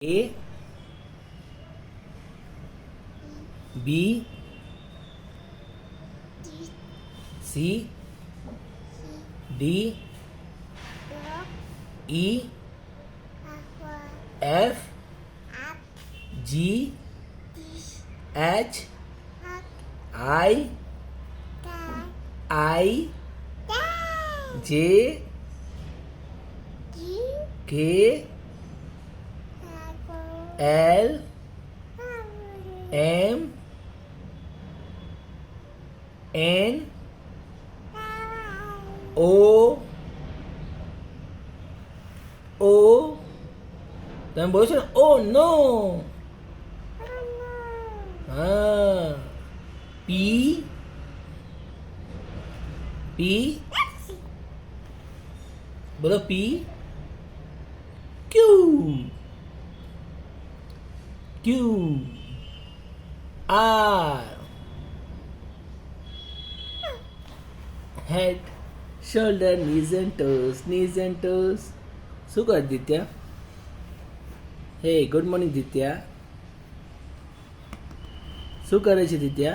A B C D E F G H I J K L M N O તમે બોલો છો ને ઓ નો હા P બોલો P Q R head shoulder knees and toes શું કર દિત્યા હે ગુડ મોર્નિંગ દિત્યા શું કરે છે દિત્યા